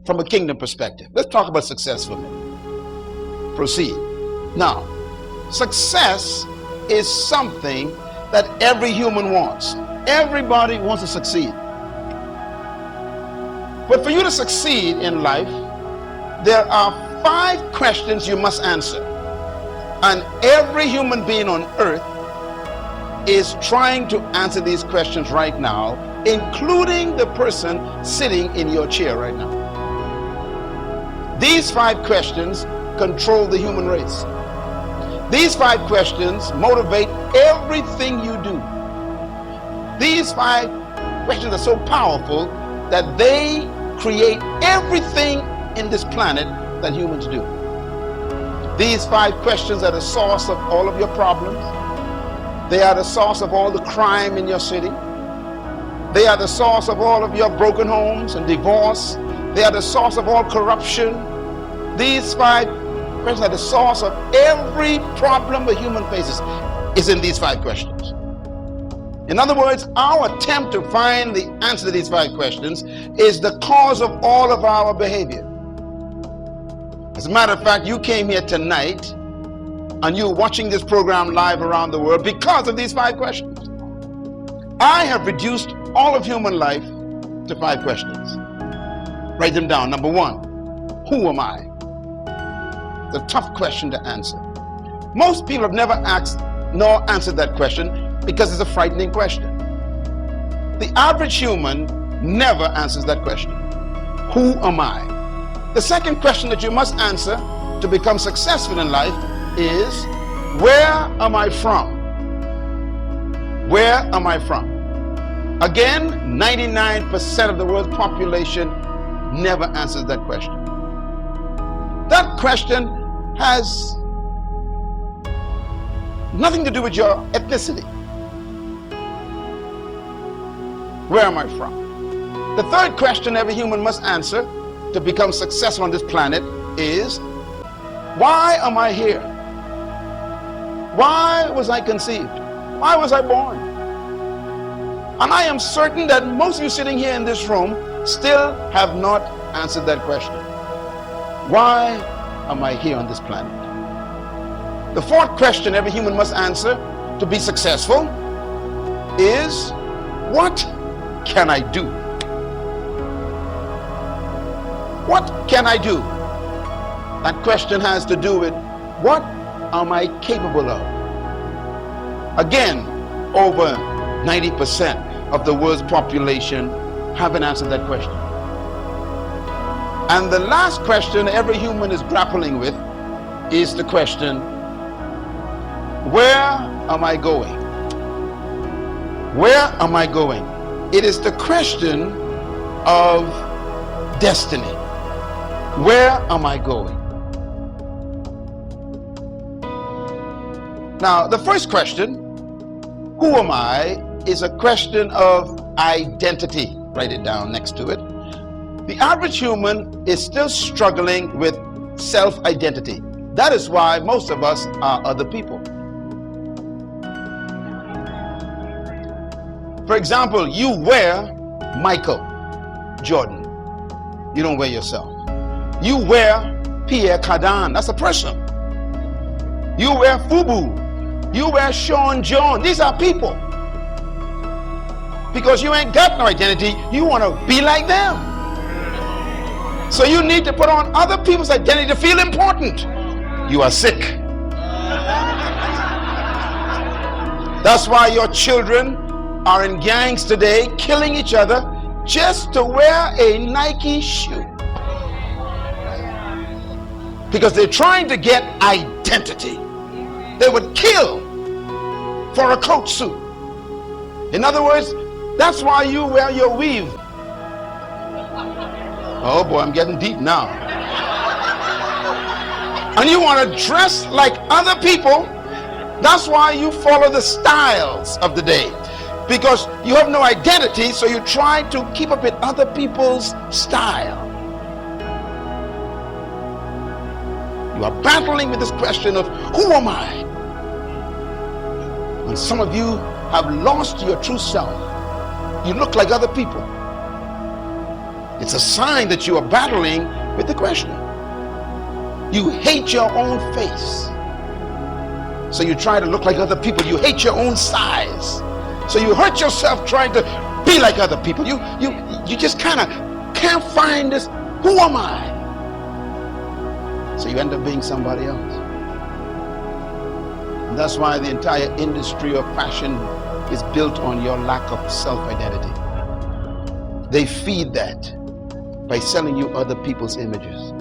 from a kingdom perspective. Let's talk about success for a minute. Proceed. Now, success is something that every human wants. Everybody wants to succeed. But for you to succeed in life, there are 5 questions you must answer. And every human being on earth is trying to answer these questions right now, including the person sitting in your chair right now. These 5 questions control the human race. These 5 questions motivate everything you do. These 5 questions are so powerful that they create everything in this planet that humans do. These 5 questions are the source of all of your problems. They are the source of all the crime in your city. They are the source of all of your broken homes and divorce. They are the source of all corruption. These 5 questions are the source of every problem a human faces is in these 5 questions. In other words, our attempt to find the answer to these 5 questions is the cause of all of our behavior. As a matter of fact, you came here tonight and you're watching this program live around the world because of these 5 questions. I have reduced all of human life to 5 questions. Write them down. Number 1, who am I? The tough question to answer. Most people have never asked nor answered that question because it's a frightening question. The average human never answers that question. Who am I? The second question that you must answer to become successful in life is, where am I from? Where am I from? Again, 99% of the world's population never answers that question. That question has nothing to do with your ethnicity. Where am I from? The third question every human must answer to become successful on this planet is, why am I here? Why was I conceived? Why was I born? And I am certain that most of you sitting here in this room still have not answered that question. Why am I here on this planet? The fourth question every human must answer to be successful is, what can I do? What can I do? That question has to do with, what am I capable of? Again, over 90% of the world's population haven't answered that question. And the last question every human is grappling with is the question, where am I going? Where am I going? It is the question of destiny. Where am I going? Now, the first question, who am I, is a question of identity. Write it down next to it. The average human is still struggling with self-identity. That is why most of us are other people. For example, you wear Michael Jordan. You don't wear yourself. You wear Pierre Cardin. That's a person. You wear Fubu. You wear Sean John. These are people. Because you ain't got no identity, you want to be like them. So you need to put on other people's identity to feel important. You are sick. That's why your children are in gangs today, killing each other just to wear a Nike shoe. Because they're trying to get identity. They would kill for a coat suit. In other words, that's why you wear your weave. Oh boy, I'm getting deep now. And you want to dress like other people. That's why you follow the styles of the day. Because you have no identity, so you try to keep up with other people's style. You are battling with this question of, who am I? And some of you have lost your true self. You look like other people. It's a sign that you are battling with the question. You hate your own face, so you try to look like other people. You hate your own size, so you hurt yourself trying to be like other people. You just kind of can't find this, who am I? So you end up being somebody else. And that's why the entire industry of fashion is built on your lack of self-identity. They feed that by selling you other people's images.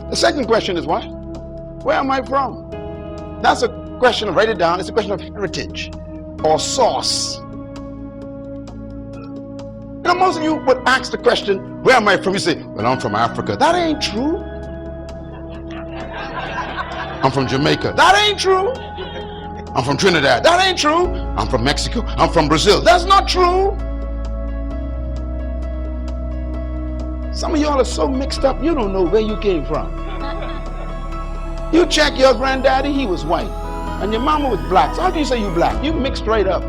The second question is what? Where am I from? That's a question, write it down, it's a question of heritage or source. You know, most of you would ask the question, where am I from? You say, well, I'm from Africa. That ain't true. I'm from Jamaica. That ain't true. I'm from Trinidad. That ain't true. I'm from Mexico. I'm from Brazil. That's not true. Some of y'all are so mixed up, you don't know where you came from. You check your granddaddy, he was white. And your mama was black. So how do you say you black? You mixed right up.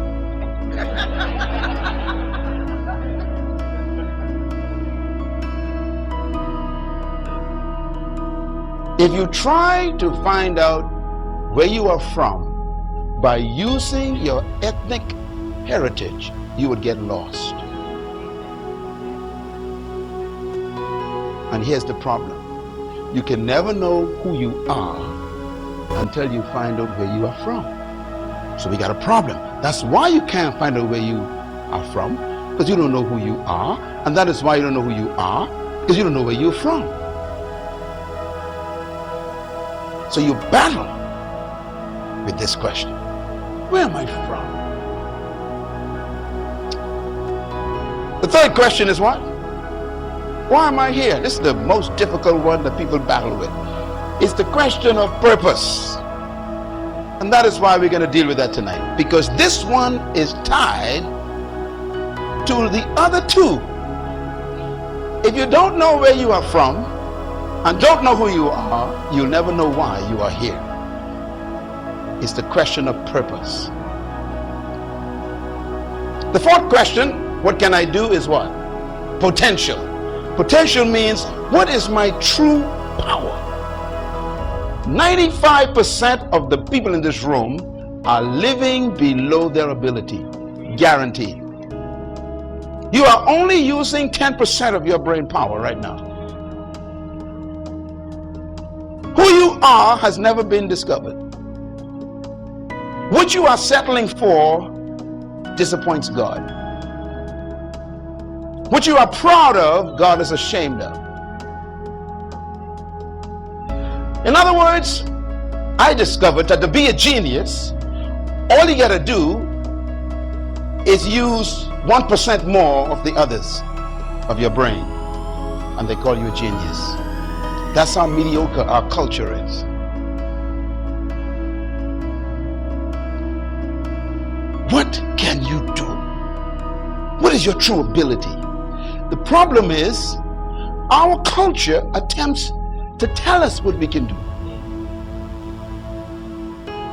If you try to find out where you are from by using your ethnic heritage, you would get lost. And here's the problem. You can never know who you are until you find out where you are from. So we got a problem. That's why you can't find out where you are from, because you don't know who you are. And that is why you don't know who you are, because you don't know where you're from. So you battle with this question. Where am I from? The third question is what? Why am I here? This is the most difficult one that people battle with. It's the question of purpose. And that is why we're going to deal with that tonight. Because this one is tied to the other two. If you don't know where you are from and don't know who you are, you'll never know why you are here. It's the question of purpose. The fourth question, what can I do, is what? Potential. Potential means, what is my true power? 95% of the people in this room are living below their ability, guaranteed. You are only using 10% of your brain power right now. Who you are has never been discovered. What you are settling for disappoints God. What you are proud of, God is ashamed of. In other words, I discovered that to be a genius, all you got to do is use 1% more of the others of your brain, and they call you a genius. That's how mediocre our culture is. What can you do? What is your true ability? The problem is, our culture attempts to tell us what we can do.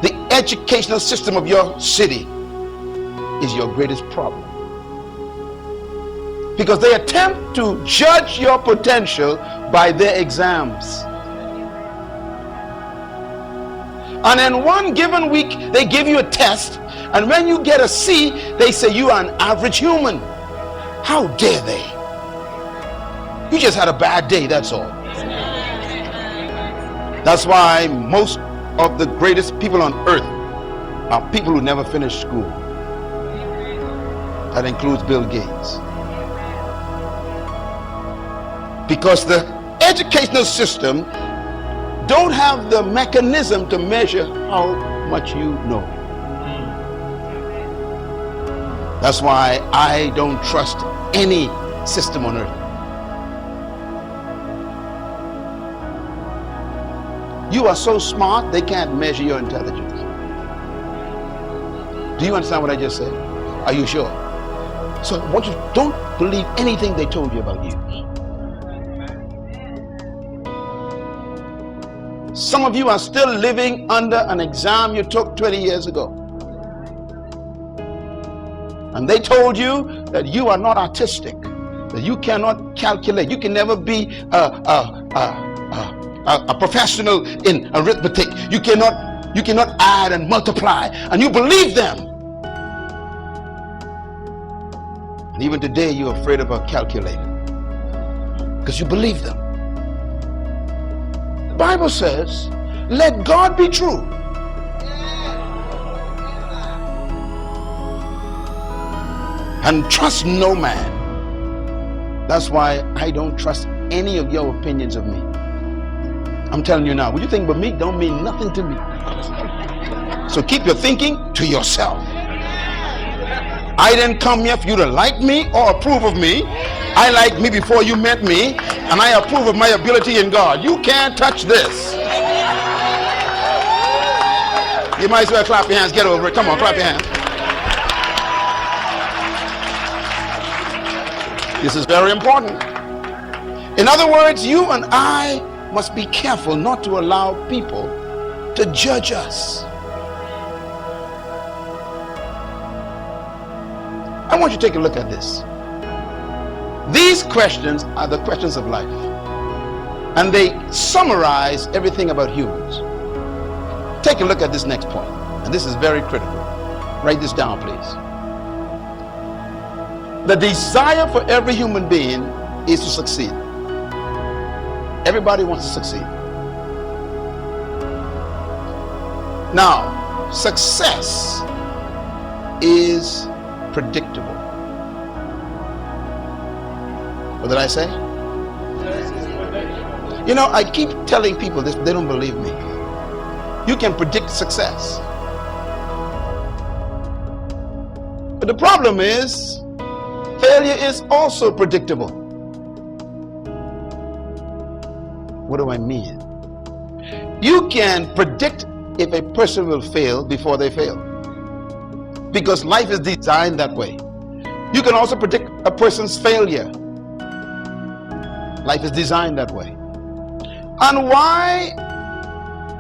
The educational system of your city is your greatest problem. Because they attempt to judge your potential by their exams. And in one given week, they give you a test, and when you get a C, they say you are an average human. How dare they? You just had a bad day, that's all. That's why most of the greatest people on earth are people who never finished school. That includes Bill Gates. Because the educational system don't have the mechanism to measure how much you know. That's why I don't trust any system on earth. You are so smart, they can't measure your intelligence. Do you understand what I just said? Are you sure? So I want you, don't believe anything they told you about you. Some of you are still living under an exam you took 20 years ago. And they told you that you are not artistic, that you cannot calculate. You can never be a professional in arithmetic. You cannot add and multiply, and you believe them. And even today you're afraid of a calculator because you believe them. The Bible says, let God be true. And trust no man. That's why I don't trust any of your opinions of me. I'm telling you now, what you think about me don't mean nothing to me. So keep your thinking to yourself. I didn't come here for you to like me or approve of me. I liked me before you met me, and I approve of my ability in God. You can't touch this. You might as well clap your hands. Get over it. Come on, clap your hands. This is very important. In other words, you and I must be careful not to allow people to judge us. I want you to take a look at this. These questions are the questions of life, and they summarize everything about humans. Take a look at this next point, and this is very critical. Write this down, please. The desire for every human being is to succeed. Everybody wants to succeed. Now, success is predictable. What did I say? You know, I keep telling people this, they don't believe me. You can predict success. But the problem is, failure is also predictable. What do I mean? You can predict if a person will fail before they fail, because life is designed that way. You can also predict a person's failure. Life is designed that way. And why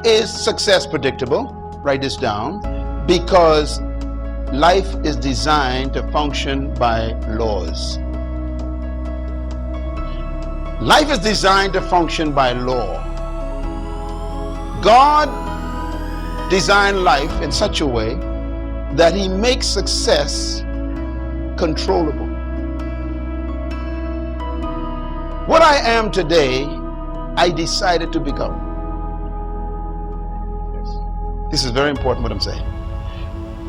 is success predictable? Write this down. Because life is designed to function by laws. Life is designed to function by law. God designed life in such a way that he makes success controllable. What I am today, I decided to become. This is very important what I'm saying.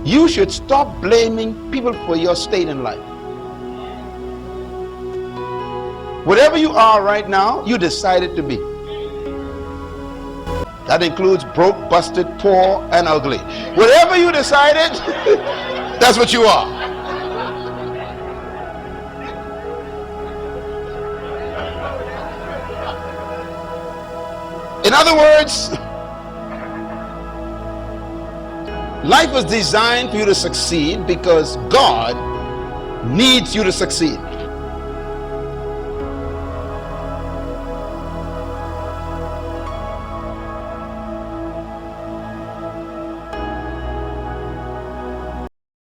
You should stop blaming people for your state in life. Whatever you are right now, you decided to be. That includes broke, busted, poor, and ugly. Whatever you decided, that's what you are. In other words, life was designed for you to succeed because God needs you to succeed.